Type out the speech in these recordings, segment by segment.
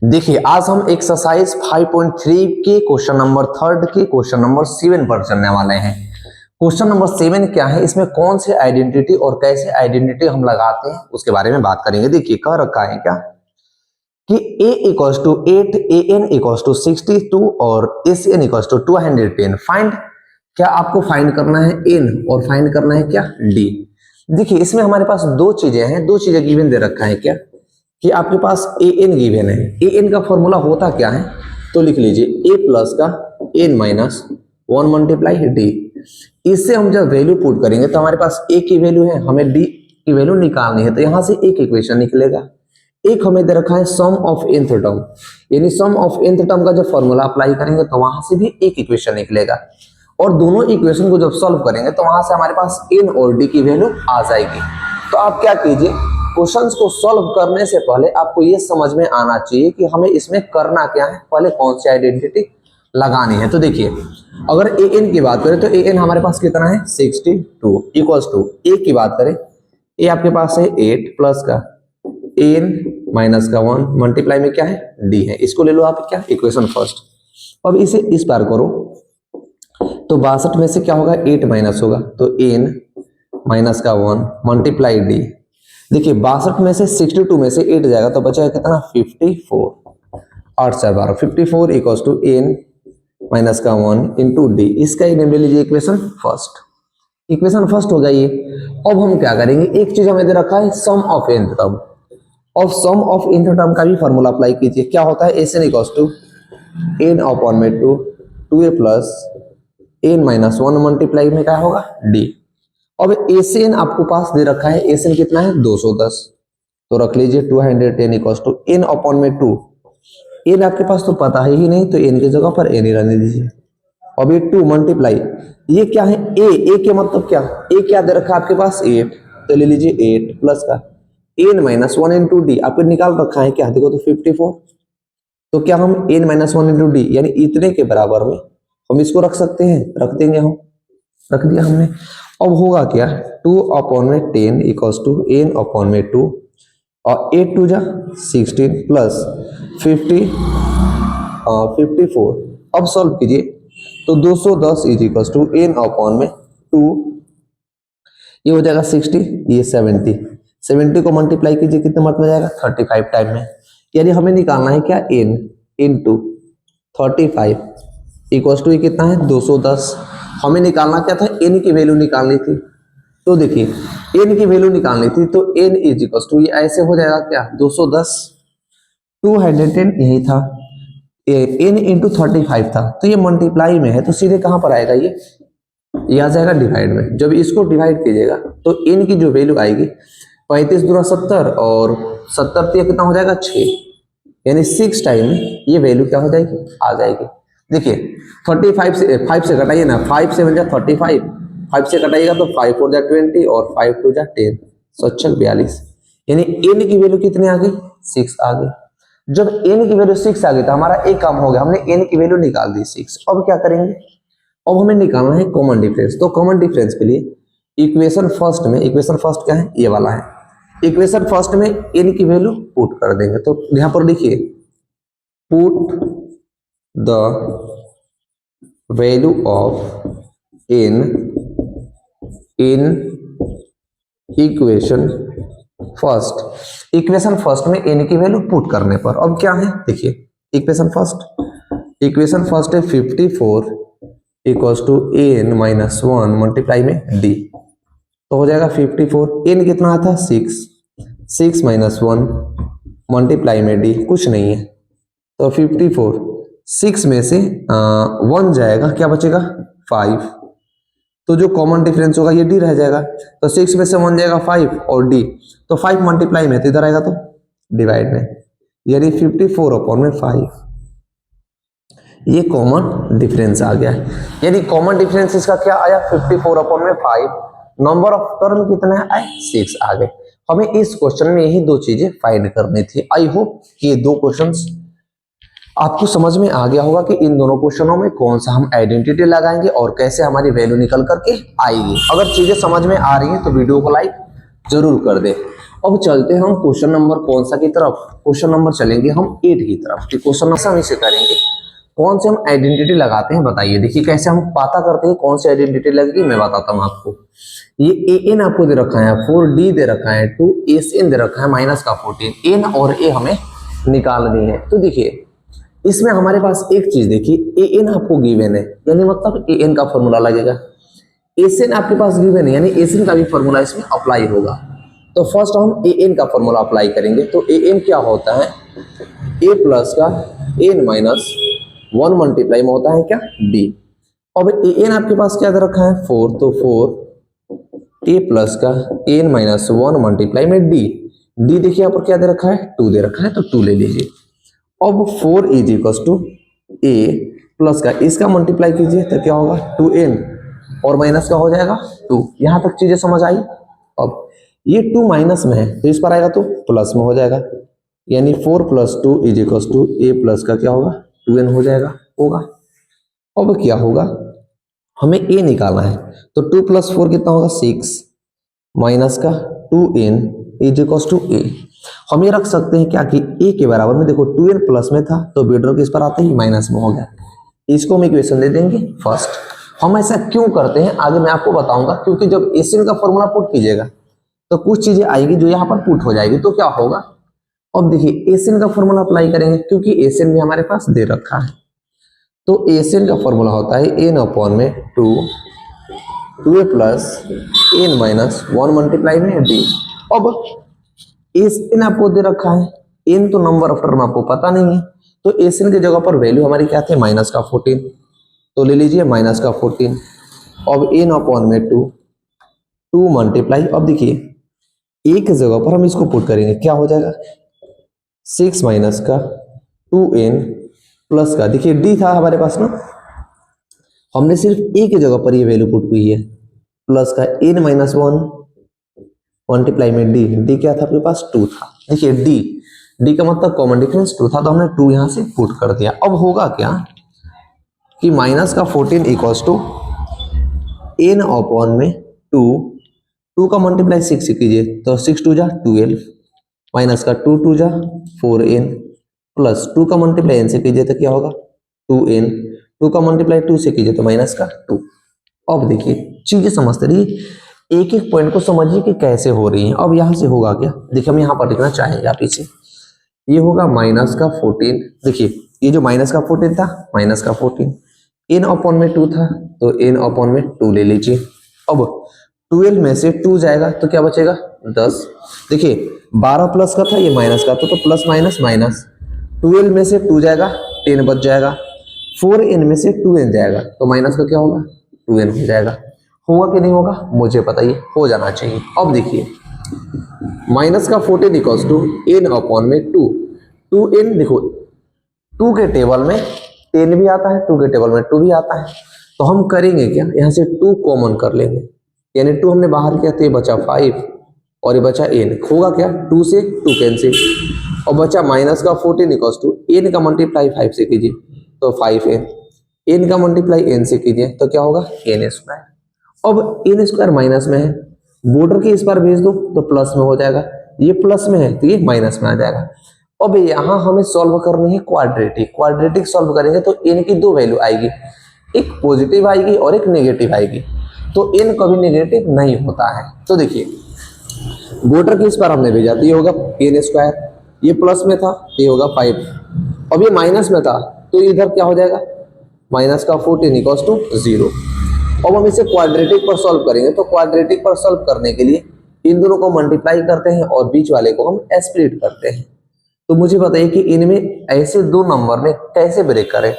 देखिए आज हम एक्सरसाइज 5.3 के क्वेश्चन नंबर 3 के क्वेश्चन नंबर 7 पर चलने वाले हैं। क्वेश्चन नंबर 7 क्या है, इसमें कौन से आइडेंटिटी और कैसे आइडेंटिटी हम लगाते हैं उसके बारे में बात करेंगे। देखिए कह रखा है क्या कि a equals to 8, an equals to 62 और acn इक्वल्स टू 210। फाइंड, क्या आपको फाइंड करना है n और फाइंड करना है क्या d। देखिए इसमें हमारे पास दो चीजें हैं, दो चीजें गिवन दे रखा है क्या कि आपके पास an गिवन है। an का फॉर्मूला होता क्या है, तो लिख लीजिए a प्लस का n माइनस 1 मल्टीप्लाई d। इससे हम जब वैल्यू पुट करेंगे तो हमारे पास a की वैल्यू है, हमें d की वैल्यू निकालनी है, तो यहां से एक इक्वेशन निकलेगा। एक हमें दे रखा है सम ऑफ nth टर्म, यानी सम ऑफ nth टर्म का जब फॉर्मूला अप्लाई करेंगे तो वहां से भी एक इक्वेशन निकलेगा, और दोनों इक्वेशन को जब सॉल्व करेंगे तो वहां से हमारे पास n और d की वैल्यू आ जाएगी। तो आप क्या कीजिए, क्वेश्चंस को सॉल्व करने से पहले आपको ये समझ में आना चाहिए कि हमें इसमें करना क्या है, पहले कौन सी आइडेंटिटी लगानी है। तो देखिए अगर an की बात करें तो an हमारे पास कितना है 62 इक्वल्स टू a की बात करें, a आपके पास है 8 प्लस का n माइनस का 1 मल्टीप्लाई में क्या है d है, इसको ले लो आप क्या इक्वेशन फर्स्ट। अब इसे इस बार करो तो 62 में से क्या होगा 8 माइनस होगा तो n माइनस का 1 मल्टीप्लाई d। देखिए 62 में से 62 में से 8 जाएगा तो बचेगा कितना 54, 8 से 12 54 इक्वल्स टू n माइनस का 1 इंटू डी। इसका ही नेम ले लीजिए इक्वेशन फर्स्ट। इक्वेशन फर्स्ट हो गया ये। अब हम क्या करेंगे, एक चीज हमें दे रखा है सम ऑफ nth टर्म, और सम ऑफ nth टर्म का भी फॉर्मूला अप्लाई कीजिए। क्या होता है S N equals to n upon में 2a plus n minus 1 multiply में क्या होगा d। अब एन आपको पास दे रखा है, एन कितना है 210, तो रख लीजिए 210 इक्वल्स टू n अपॉन में 2। n आपके पास तो पता है ही नहीं, तो n की जगह पर n ही रहने दीजिए। अब ये 2 मल्टीप्लाई, ये क्या है a के मतलब क्या, a क्या दे रखा है आपके पास 8, तो ले लीजिए 8 प्लस का n माइनस 1 इंटू डी आपको निकाल रखा है क्या, देखो तो 54। तो क्या हम n माइनस 1 इंटू डी यानी इतने के बराबर में हम इसको रख सकते हैं, रख देंगे हम, रख दिया हमने। अब होगा क्या 2 अपॉन में 10 इक्वल्स टू n अपॉन में 2 और 8 2 जा 16 प्लस 54। अब सॉल्व कीजिए तो 210 is equals to n upon में 2, ये हो जाएगा 60, ये 70 को मल्टीप्लाई कीजिए कितने मत में जाएगा 35 टाइम में, यानी हमें निकालना है क्या n इंटू 35 इक्वल्स टू कितना है 210। हमें निकालना क्या था, n की वैल्यू निकालनी थी। तो देखिए n की वैल्यू निकालनी थी तो n इज इक्वल्स टू ये ऐसे हो जाएगा क्या 210, 210 यही था, n इंटू 35 था, तो ये मल्टीप्लाई में है तो सीधे कहां पर आएगा, ये आ जाएगा डिवाइड में। जब इसको डिवाइड कीजिएगा तो n की जो वैल्यू आएगी 35 दूना 70 और 70 तो कितना हो जाएगा 6, यानी 6 टाइम ये वैल्यू क्या हो जाएगी आ जाएगी। देखिए 35 से 5 से घटाइए ना, 5 से 35, 5 से घटाइएगा तो 5 4 जा 20 और 5 2 जा 10, 42, यानी n की वैल्यू कितनी आ गई 6 आ गई। जब n की वैल्यू 6 आ गई तो हमारा एक काम हो गया, हमने n की वैल्यू निकाल दी 6। अब क्या करेंगे, अब हमें निकालना है कॉमन डिफरेंस। तो कॉमन डिफरेंस के लिए इक्वेशन फर्स्ट में, इक्वेशन फर्स्ट क्या है ये वाला है, इक्वेशन फर्स्ट में n की वैल्यू पुट कर देंगे। तो यहां पर लिखिए put the value of n in equation first. Equation first में n की वैल्यू पुट करने पर अब क्या है, देखिए इक्वेशन फर्स्ट है 54 equals to n minus 1 multiply में d, तो हो जाएगा 54, n कितना आता है 6 माइनस 1 मल्टीप्लाई में d कुछ नहीं है, तो 54, 6 में से 1 जाएगा क्या बचेगा 5, तो जो कॉमन डिफरेंस होगा ये d रह जाएगा, तो 6 में से 1 जाएगा 5 और d, तो 5 मल्टीप्लाई में तो इधर आएगा तो डिवाइड में, यानी 54 अपॉन में 5, ये कॉमन डिफरेंस आ गया है। यानी कॉमन डिफरेंस इसका क्या आया 54 अपॉन में 5, नंबर ऑफ टर्म कितना है 6 आ गए। हमें इस क्वेश्चन में यही दो चीजें फाइंड करनी थी। आई होप कि ये दो क्वेश्चंस आपको समझ में आ गया होगा कि इन दोनों क्वेश्चनों में कौन सा हम आइडेंटिटी लगाएंगे और कैसे हमारी वैल्यू निकल करके आएगी। अगर चीजें समझ में आ रही हैं तो वीडियो को लाइक जरूर कर दे। अब चलते हैं हम क्वेश्चन नंबर कौन सा की तरफ, क्वेश्चन नंबर चलेंगे हम 8 की तरफ। क्वेश्चन नंबर हम इसे करेंगे, कौन से हम आइडेंटिटी लगाते हैं बताइए। देखिए कैसे हम पता करते हैं कौन सी आइडेंटिटी लगेगी, मैं बताता हूँ आपको। ये ए एन आपको दे रखा है, 4d दे रखा है, 2 एस एन दे रखा है, माइनस का 14, एन और ए हमें निकालनी है। तो देखिए इसमें हमारे पास एक चीज देखिए, ए एन आपको गिवन है, यानी मतलब ए एन का फॉर्मूला लगेगा। एस एन आपके पास गिवन है, यानी एस एन का भी फॉर्मूला इसमें अप्लाई होगा। तो फर्स्ट हम ए एन का फॉर्मूला अप्लाई करेंगे। तो ए एन क्या होता है, ए प्लस का एन माइनस 1 मल्टीप्लाई में होता है क्या, डी। अब ए एन आपके पास क्या दे रखा है, 4, तो 4 ए प्लस का एन माइनस 1 मल्टीप्लाई में डी। डी देखिए यहाँ पर क्या दे रखा है, 2 दे रखा है, तो 2 ले लीजिए। अब 4 is equal to A plus का इसका मल्टीप्लाई कीजिए तो क्या होगा, 2n और माइनस का हो जाएगा 2। यहां तक चीजें समझ आई। अब ये 2 माइनस में है तो इस पर आएगा तो प्लस में हो जाएगा, यानी 4 plus 2 is equal to A plus का क्या होगा, 2n हो जाएगा होगा। अब क्या होगा, हमें a निकालना है, तो 2 प्लस 4 कितना होगा, 6 माइनस का 2n is equal to a। हम ये रख सकते हैं क्या कि a के बराबर में, देखो 2n प्लस में था तो बेड्रॉ किस पर आते ही माइनस में हो गया, इसको हम इक्वेशन दे देंगे फर्स्ट। हम ऐसा क्यों करते हैं आगे मैं आपको बताऊंगा, क्योंकि जब एसिन का फॉर्मूला पुट कीजिएगा तो कुछ चीजें आएगी जो यहाँ पर पुट हो जाएगी, तो क्या होगा। अब देखिए एसिन का फॉर्मूला अप्लाई करेंगे, क्योंकि एसिन भी हमारे पास दे रखा है। तो एसिन का फॉर्मूला होता है एन अपॉन में 2a plus N minus 1 multiply में डी। अब एन आपको दे रखा है, एन तो नंबर ऑफ टर्म आपको पता नहीं है, तो एन की जगह पर वैल्यू हमारी क्या थी, माइनस का 14, तो ले लीजिए माइनस का 14। अब एन अपॉन में 2 मल्टीप्लाई, अब देखिए एक जगह पर हम इसको पुट करेंगे, क्या हो जाएगा 6 माइनस का 2n प्लस का, देखिए डी था हमारे पास ना, हमने सिर्फ ए की जगह पर ये वैल्यू पुट की है, प्लस का n माइनस 1 मल्टीप्लाई में डी। डी क्या था आपके पास, 2 था। देखिए डी का मतलब कॉमन डिफरेंस 2 था, तो हमने 2 यहां से पुट कर दिया। अब होगा क्या कि माइनस का 14 इक्वल्स टू एन अपॉन में 2 का मल्टीप्लाई 6 से कीजिए तो 6 2 जा 12 माइनस का 2 2 जा 4n प्लस 2 का मल्टीप्लाई n से कीजिए तो क्या होगा 2n, 2 का मल्टीप्लाई 2 से कीजिए तो माइनस का 2। अब देखिए चीजें समझते रहिए, एक एक पॉइंट को समझिए कि कैसे हो रही है। अब यहां से होगा क्या, देखिए हम यहां पर लिखना चाहेंगे आप पीछे, ये होगा माइनस का 14। देखिए ये जो माइनस का 14 था, माइनस का 14 n अपॉन में 2 था तो n अपॉन में 2 ले लीजिए। अब 12 में से 2 जाएगा तो क्या बचेगा 10। देखिए 12 प्लस का था, ये माइनस का, तो प्लस माइनस माइनस, 12 में से 2 जाएगा 10 बच जाएगा, 4n में से 2n जाएगा तो माइनस का क्या होगा 2n हो जाएगा। होगा कि नहीं होगा मुझे बताइए, हो जाना चाहिए। अब देखिए माइनस का 14 इक्वल्स टू n अपॉन में 2n, देखो 2 के टेबल में 10 भी आता है, 2 के टेबल में 2 भी आता है, तो हम करेंगे क्या, यहाँ से 2 कॉमन कर लेंगे, यानी 2 हमने बाहर किया तो ये बचा 5 और ये बचा n। होगा क्या 2 से 2 कैंसिल, और बचा माइनस का 14 इक्वल्स टू n का मल्टीप्लाई 5 से कीजिए तो 5n, n का मल्टीप्लाई n से कीजिए तो क्या होगा n स्क्वायर। अब n स्क्वायर माइनस में है, बॉर्डर के इस बार भेज दो तो प्लस में हो जाएगा, ये प्लस में है तो ये माइनस में आ जाएगा। अब यहां हमें सॉल्व करनी है क्वाड्रेटिक, क्वाड्रेटिक सॉल्व करेंगे तो n की 2 वैल्यू आएगी, एक पॉजिटिव आएगी और एक नेगेटिव आएगी, तो n कभी नेगेटिव नहीं होता है। तो देखिए बॉर्डर के इस बार हमने भेजा तो ये होगा n स्क्वायर, ये प्लस में था ये होगा 5, अब ये माइनस में था तो इधर क्या हो जाएगा माइनस का 14 इक्वल्स टू 0। अब हम इसे क्वाड्रेटिक पर सॉल्व करेंगे, तो क्वाड्रेटिक पर सॉल्व करने के लिए इन दोनों को मल्टीप्लाई करते हैं और बीच वाले को हम स्प्लिट करते हैं। तो मुझे बताइए कि इनमें ऐसे 2 नंबर में कैसे ब्रेक करें,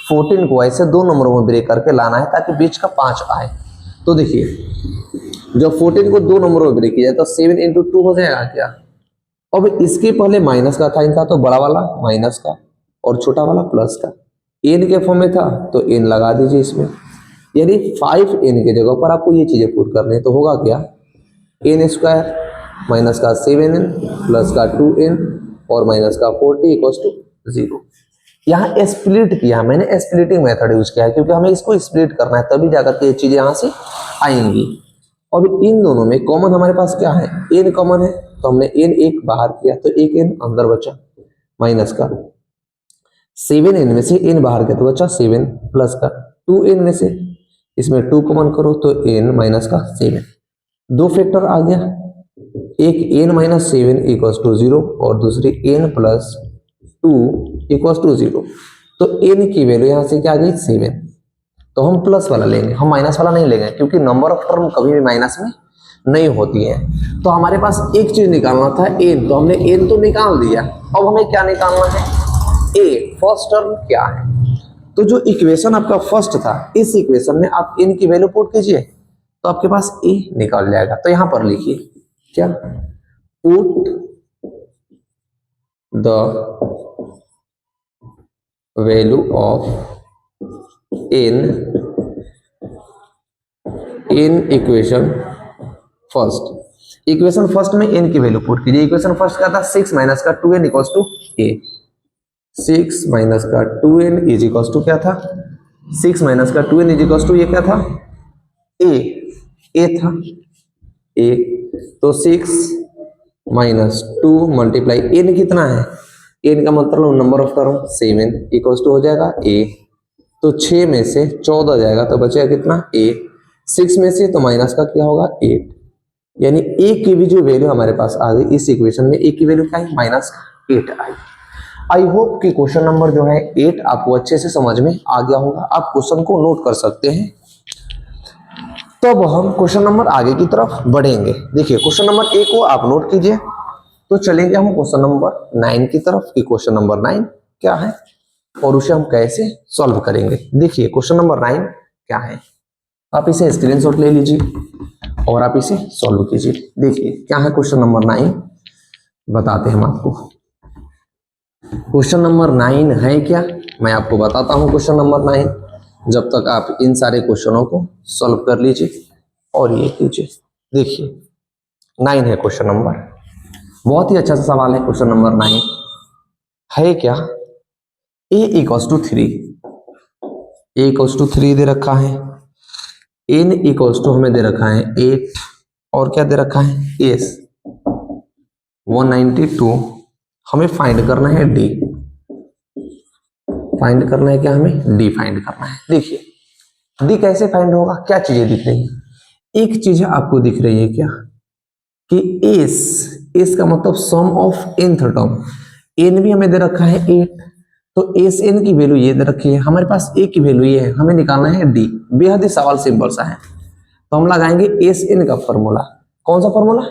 14 को ऐसे 2 नंबरों में ब्रेक करके लाना है ताकि बीच का 5 आए। तो देखिए जब 14 को 2 नंबरों में ब्रेक किया जाए तो 7 इंटू 2 हो जाएगा क्या। अब इसके पहले माइनस का साइन था तो बड़ा वाला माइनस का और छोटा वाला प्लस का, n के फॉर्म में था तो n लगा दीजिए इसमें, यानी 5n के जगह पर आपको ये चीजें पुट करनी है। तो होगा क्या n स्क्वायर माइनस का 7n प्लस का 2n और माइनस का 40 इक्वल्स टू 0। यहाँ स्प्लिट किया मैंने, स्प्लिटिंग मेथड यूज किया है क्योंकि हमें इसको स्प्लिट करना है, तभी जाकर के ये चीजें यहाँ से आएंगी। और इन दोनों में कॉमन हमारे पास क्या है, n कॉमन है, तो हमने n एक बाहर किया तो एक n अंदर बचा, माइनस का 7n में से n बाहर किया तो बचा 7, प्लस का 2n में से इसमें 2 कॉमन करो तो n माइनस का 7, दो फैक्टर आ गया, एक n माइनस 7 इक्वल्स टू 0 और दूसरी n प्लस 2 इक्वल्स टू 0। तो n की वैल्यू यहाँ से क्या आ गई 7, तो हम प्लस वाला लेंगे, हम माइनस वाला नहीं लेंगे क्योंकि नंबर ऑफ टर्म कभी भी माइनस में नहीं होती है। तो हमारे पास एक चीज निकालना था n, तो हमने n तो निकाल दिया, अब हमें क्या निकालना है, a फर्स्ट टर्म क्या है। तो जो इक्वेशन आपका फर्स्ट था, इस इक्वेशन में आप n की वैल्यू पुट कीजिए तो आपके पास a निकल जाएगा। तो यहां पर लिखिए क्या, put the value of n in equation first. Equation first में n की वैल्यू पुट कीजिए। इक्वेशन फर्स्ट का था 6 माइनस का 2n equals to a, 6 minus का 2n इज इक्वल्स टू क्या था, 6 माइनस का 2n इज इक्वल्स टू ये क्या था, a था a, तो 6 माइनस 2 मल्टीप्लाई n कितना है, n का मतलब number of term 7 equals to हो जाएगा a, तो 6 में से 14 जाएगा तो बचेगा कितना a, 6 में से तो माइनस का क्या होगा 8, यानी a की भी जो वैल्यू हमारे पास आ गई इस इक्वेशन में, a की वैल्यू क्या है माइनस 8 आई। आई होप कि क्वेश्चन नंबर जो है 8 आपको अच्छे से समझ में आ गया होगा। आप क्वेश्चन को नोट कर सकते हैं। तो अब हम क्वेश्चन नंबर आगे की तरफ बढ़ेंगे। देखिए क्वेश्चन नंबर 1 को आप नोट कीजिए, तो चलेंगे हम क्वेश्चन नंबर 9 की तरफ कि क्वेश्चन नंबर 9 क्या है और उसे हम कैसे सॉल्व करेंगे। देखिए क्वेश्चन नंबर 9 क्या है, आप इसे स्क्रीनशॉट ले लीजिए और आप इसे सॉल्व कीजिए। देखिए क्या है क्वेश्चन नंबर 9, बताते हैं हम आपको। क्वेश्चन नंबर 9 है क्या, मैं आपको बताता हूं क्वेश्चन नंबर 9, जब तक आप इन सारे क्वेश्चनों को सॉल्व कर लीजिए और ये कीजिए। देखिए 9 है क्वेश्चन नंबर, बहुत ही अच्छा सा सवाल है। क्वेश्चन नंबर 9 है क्या, a equals to 3, a equals to 3 दे रखा है, n इक्वल्स टू हमें दे रखा है 8 और क्या दे रखा है s 192, हमें फाइंड करना है d, फाइंड करना है क्या, हमें d फाइंड करना है। देखिए d कैसे फाइंड होगा, क्या चीजें दिख रही है, एक चीज आपको दिख रही है क्या कि s का मतलब सम ऑफ nth टर्म, n भी हमें दे रखा है 8, तो एस एन की वैल्यू ये दे रखी है, हमारे पास ए की वैल्यू ये है, हमें निकालना है डी। बेहद ही सवाल सिंपल सा है, तो हम लगाएंगे एस एन का फॉर्मूला। कौन सा फॉर्मूला,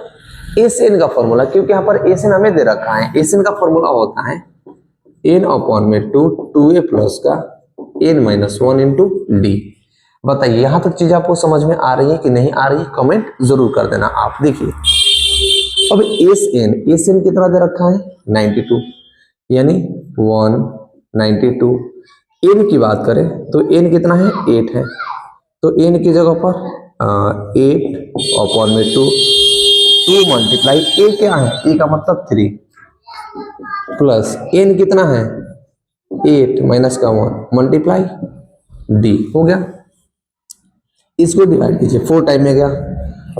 एस एन का फॉर्मूला, क्योंकि यहाँ पर एस एन हमें दे रखा है। एस एन का फॉर्मूला होता है एन अपॉन में 2 a प्लस का n माइनस 1 इंटू डी। बताइए यहाँ तक चीज आपको समझ में आ रही है कि नहीं आ रही, कमेंट जरूर कर देना आप। देखिए अब एस एन कितना दे रखा है 92, यानी 192, n की बात करें तो n कितना है 8 है, तो n की जगह पर 8 अपॉन में 2 मल्टीप्लाई a क्या है, a का मतलब 3 प्लस n कितना है 8 माइनस का 1 मल्टीप्लाई d, हो गया। इसको डिवाइड कीजिए, 4 टाइम में गया।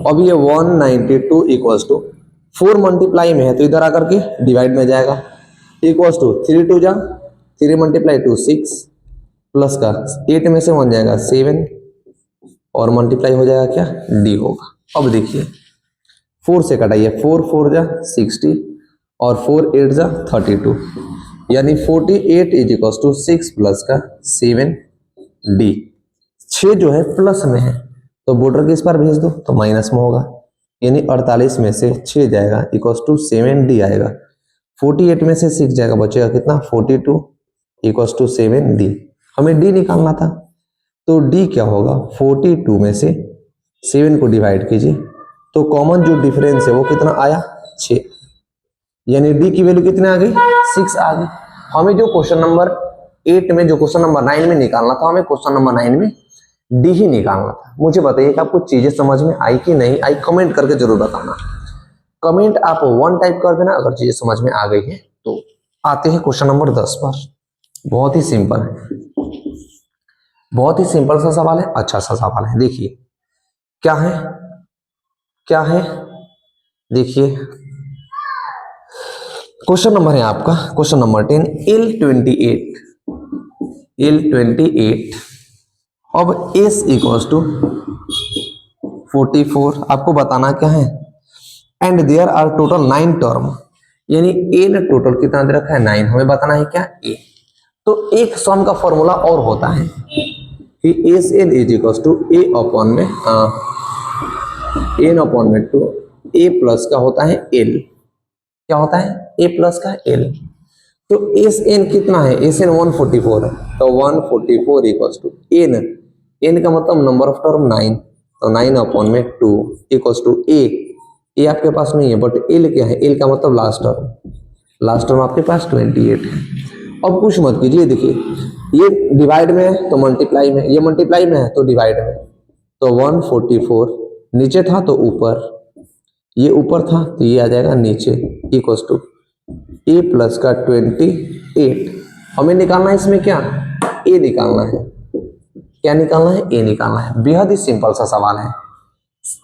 अब ये 192 इक्वल्स टू 4 मल्टीप्लाई में है तो इधर आकर के डिवाइड में जाएगा, इक्वल्स टू 3 2 जा 3 मल्टीप्लाई 2 6 प्लस का 8 में से 1 जाएगा 7 और मल्टीप्लाई हो जाएगा क्या डी होगा। अब देखिए 4 से कटाइए, 4 4 जा 60 और 4 8 जा 32, यानी 48 इज इक्वल्स टू 6 प्लस का 7 डी। 6 जो है प्लस में है तो बॉर्डर के इस पर भेज दो तो माइनस में होगा, यानी 48 में से 6 जाएगा इक्वल्स टू 7 डी आएगा। 48 में से 6 जाएगा, बचेगा कितना 42 इक्वल्स टू 7 डी। हमें डी निकालना था तो डी क्या होगा, 42 में से 7 को डिवाइड कीजिए तो कॉमन जो डिफरेंस है वो कितना आया 6, यानी डी की वैल्यू कितने आ गई 6 आ गई। हमें जो क्वेश्चन नंबर 8 में, जो क्वेश्चन नंबर 9 में निकालना था, हमें क्वेश्चन नंबर 9 में डी ही निकालना था। मुझे बताइए कि आपको चीजें समझ में आई कि नहीं आई, कमेंट करके जरूर बताना। कमेंट आप 1 टाइप कर देना अगर चीजें समझ में आ गई है तो। आते हैं क्वेश्चन नंबर 10 पर। बहुत ही सिंपल है, बहुत ही सिंपल सा सवाल है, अच्छा सा सवाल है। देखिए क्या है, क्या है, देखिए क्वेश्चन नंबर है आपका क्वेश्चन नंबर 10, L28 अब S इक्वल्स टू 44, आपको बताना क्या है, and there are total 9 term, यानी ए ने टोटल कितना दे रखा है 9, हमें बताना है क्या ए। तो एक सम का फॉर्मूला और होता है कि S N is equals to A upon में एन अपॉन में टू ए प्लस का होता है एल, क्या होता है ए प्लस का एल। तो एस एन कितना है, एस एन 144 है, तो 144 इक्वल्स टू एन, एन का मतलब नंबर ऑफ टर्म 9, तो 9 अपॉन में 2 इक्वल्स टू ए आपके पास नहीं है बट एल क्या है, एल का मतलब लास्ट टर्म आपके पास 28 है। अब कुछ मत कीजिए, देखिए ये डिवाइड में है तो मल्टीप्लाई में, ये मल्टीप्लाई में है तो डिवाइड में, तो 144 नीचे था तो ऊपर, ये ऊपर था तो ये आ जाएगा नीचे इक्वल्स टू ए प्लस का 28। हमें निकालना है इसमें क्या, ए निकालना है, क्या निकालना है, ए निकालना है। बेहद ही सिंपल सा सवाल है। इस